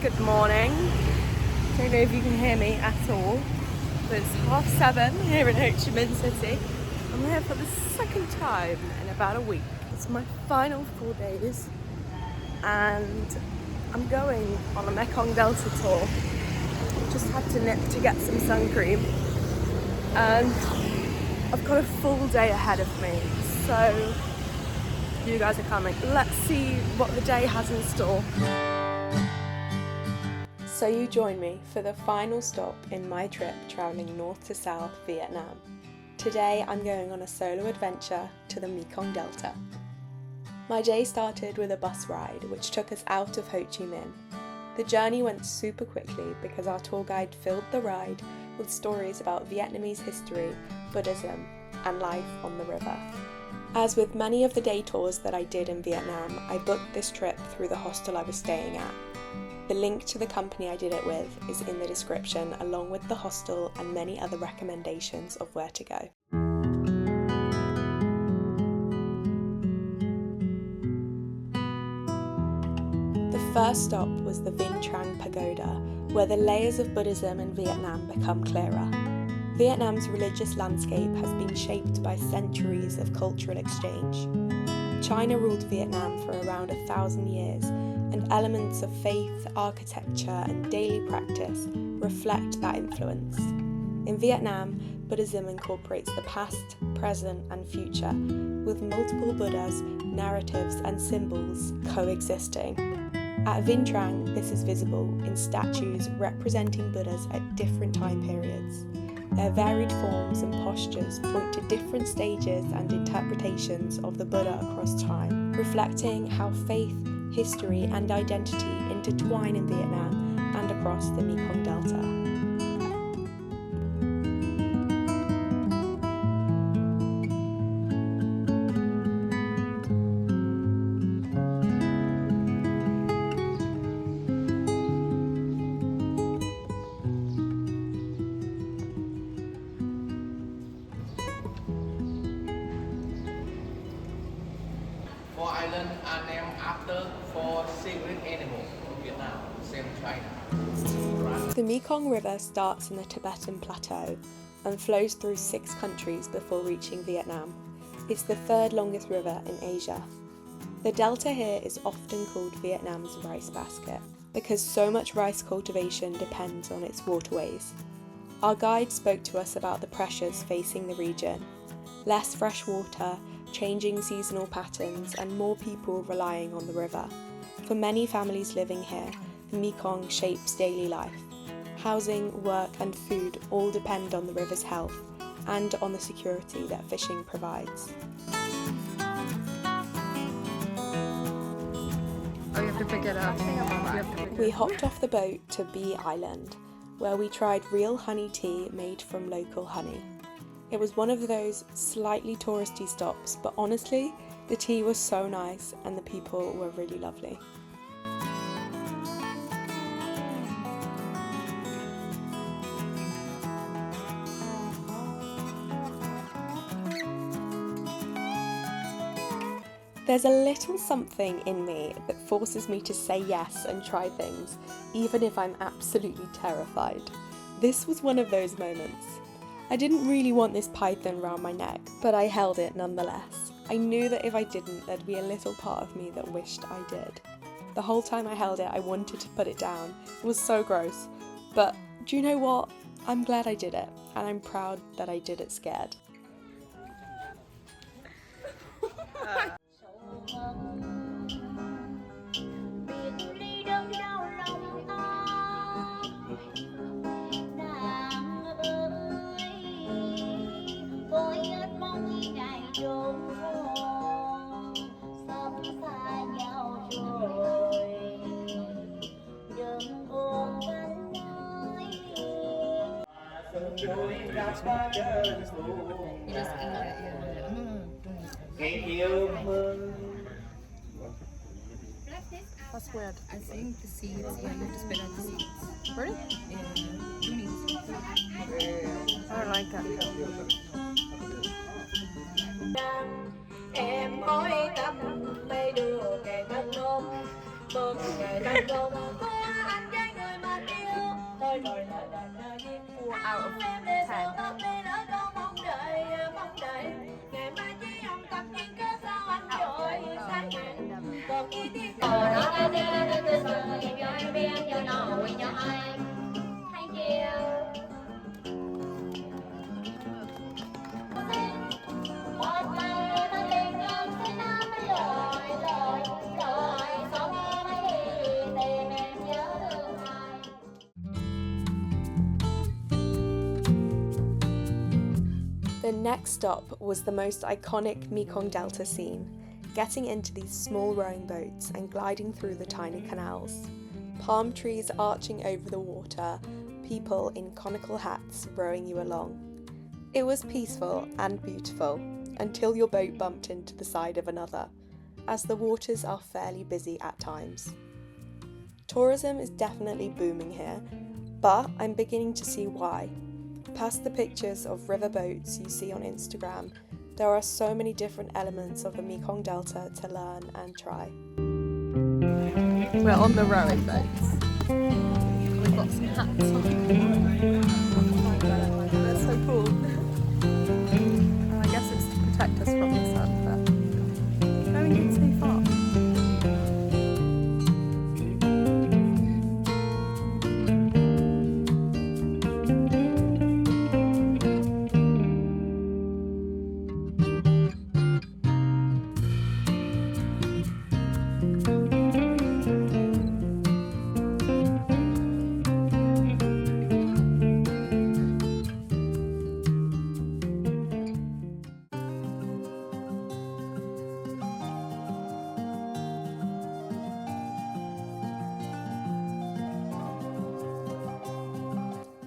Good morning. Don't know if you can hear me at all, but it's 7:30 here in Ho Chi Minh City. I'm here for the second time in about a week. It's my final 4 days and I'm going on a Mekong Delta tour. Just had to nip to get some sun cream and I've got a full day ahead of me, so you guys are coming. Let's see what the day has in store. So you join me for the final stop in my trip travelling north to south Vietnam. Today I'm going on a solo adventure to the Mekong Delta. My day started with a bus ride which took us out of Ho Chi Minh. The journey went super quickly because our tour guide filled the ride with stories about Vietnamese history, Buddhism and life on the river. As with many of the day tours that I did in Vietnam, I booked this trip through the hostel I was staying at. The link to the company I did it with is in the description, along with the hostel and many other recommendations of where to go. The first stop was the Vinh Trang Pagoda, where the layers of Buddhism in Vietnam become clearer. Vietnam's religious landscape has been shaped by centuries of cultural exchange. China ruled Vietnam for around 1,000 years, and elements of faith, architecture and daily practice reflect that influence. In Vietnam, Buddhism incorporates the past, present and future, with multiple Buddhas, narratives and symbols coexisting. At Vinh Trang, this is visible in statues representing Buddhas at different time periods. Their varied forms and postures point to different stages and interpretations of the Buddha across time, reflecting how faith, history and identity intertwine in Vietnam and across the Mekong Delta. Four islands are named after four sacred animals of Vietnam, same China. The Mekong River starts in the Tibetan Plateau and flows through 6 countries before reaching Vietnam. It's the 3rd longest river in Asia. The delta here is often called Vietnam's rice basket because so much rice cultivation depends on its waterways. Our guide spoke to us about the pressures facing the region: less fresh water, changing seasonal patterns and more people relying on the river. For many families living here, the Mekong shapes daily life. Housing, work and food all depend on the river's health and on the security that fishing provides. Oh, you have to pick it up. We hopped off the boat to Bee Island, where we tried real honey tea made from local honey. It was one of those slightly touristy stops, but honestly, the tea was so nice and the people were really lovely. There's a little something in me that forces me to say yes and try things, even if I'm absolutely terrified. This was one of those moments. I didn't really want this python round my neck, but I held it nonetheless. I knew that if I didn't, there'd be a little part of me that wished I did. The whole time I held it, I wanted to put it down. It was so gross. But do you know what? I'm glad I did it, and I'm proud that I did it scared. That's weird. I think the seeds, yeah, you have to spit out the seeds. Really? Yeah, you need seeds. I don't like that. Em hối tâm mấy đứa kẻ tân ôm mừng ngày tân ôm có anh 4 out of 10. The next stop was the most iconic Mekong Delta scene, getting into these small rowing boats and gliding through the tiny canals. Palm trees arching over the water, people in conical hats rowing you along. It was peaceful and beautiful until your boat bumped into the side of another, as the waters are fairly busy at times. Tourism is definitely booming here, but I'm beginning to see why. Past the pictures of river boats you see on Instagram, there are so many different elements of the Mekong Delta to learn and try. We're on the rowing boats. We've got some hats on. That's so cool. I guess it's to protect us from the sun, but going in so far.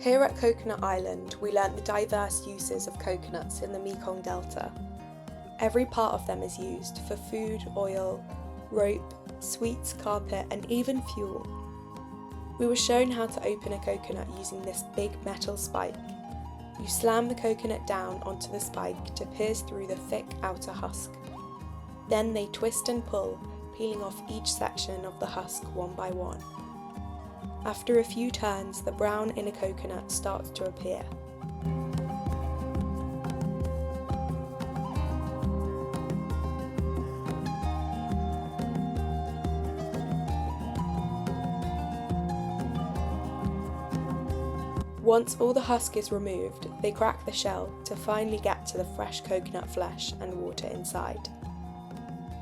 Here at Coconut Island, we learnt the diverse uses of coconuts in the Mekong Delta. Every part of them is used for food, oil, rope, sweets, carpet, and even fuel. We were shown how to open a coconut using this big metal spike. You slam the coconut down onto the spike to pierce through the thick outer husk. Then they twist and pull, peeling off each section of the husk one by one. After a few turns, the brown inner coconut starts to appear. Once all the husk is removed, they crack the shell to finally get to the fresh coconut flesh and water inside.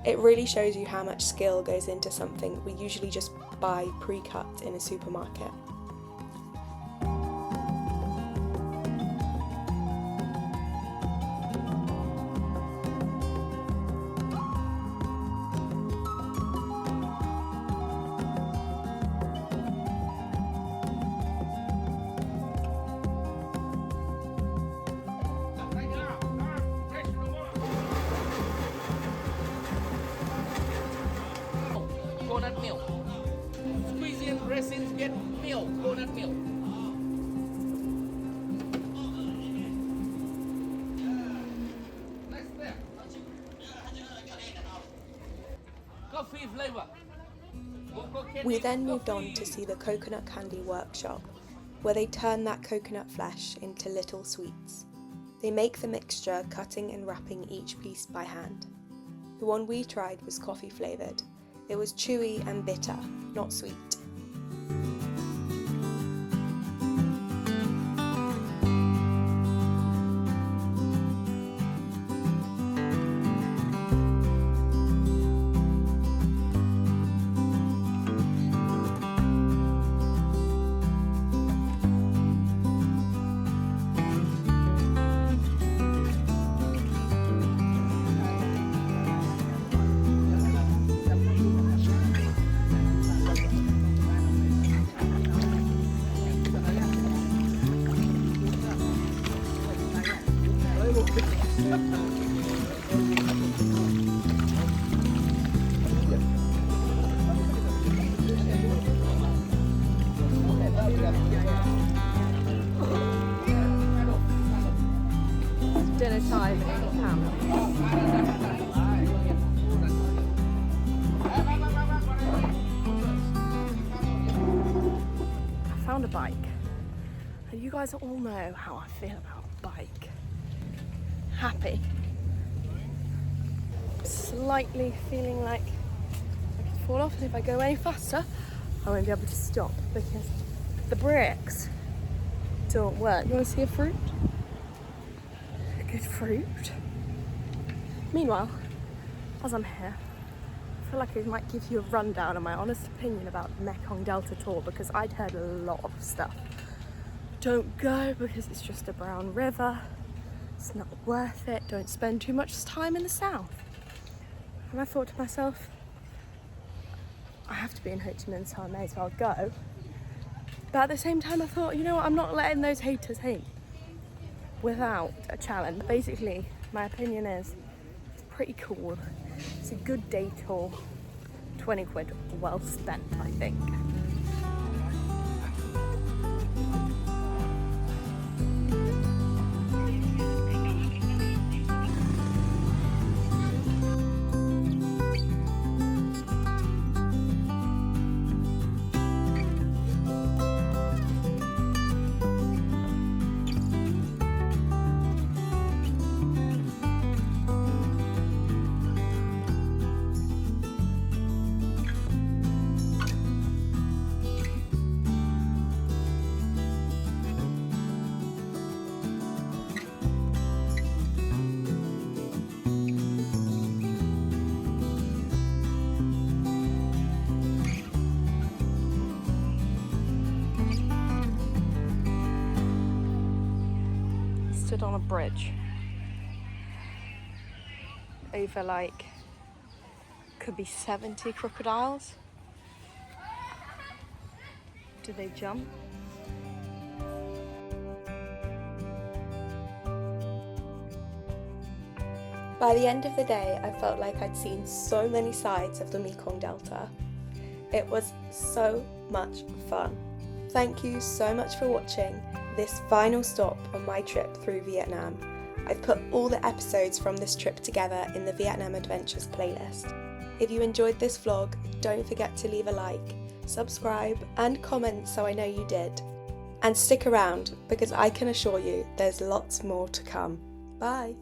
It really shows you how much skill goes into something we usually just buy pre-cut in a supermarket. Coconut milk. Squeeze in resin, get milk, coconut milk. Next step. Coffee flavor. We then moved on to see the coconut candy workshop, where they turn that coconut flesh into little sweets. They make the mixture, cutting and wrapping each piece by hand. The one we tried was coffee flavoured. It was chewy and bitter, not sweet. Dinner time in camp. I found a bike. you guys all know how I feel about a bike. Happy. Slightly feeling like I could fall off, and if I go any faster, I won't be able to stop because the brakes don't work. You want to see a fruit? A good fruit. Meanwhile, as I'm here, I feel like I might give you a rundown of my honest opinion about the Mekong Delta tour, because I'd heard a lot of stuff. Don't go because it's just a brown river. It's not worth it. Don't spend too much time in the south. And I thought to myself, I have to be in Ho Chi Minh, so I may as well go. But at the same time, I thought, you know what, I'm not letting those haters hate without a challenge. Basically, my opinion is it's pretty cool. It's a good day tour. 20 quid well spent, I think. Stood on a bridge over like could be 70 crocodiles. Do they jump? By the end of the day, I felt like I'd seen so many sides of the Mekong Delta. It was so much fun. Thank you so much for watching this final stop on my trip through Vietnam. I've put all the episodes from this trip together in the Vietnam Adventures playlist. If you enjoyed this vlog, don't forget to leave a like, subscribe and comment so I know you did. And stick around because I can assure you there's lots more to come. Bye!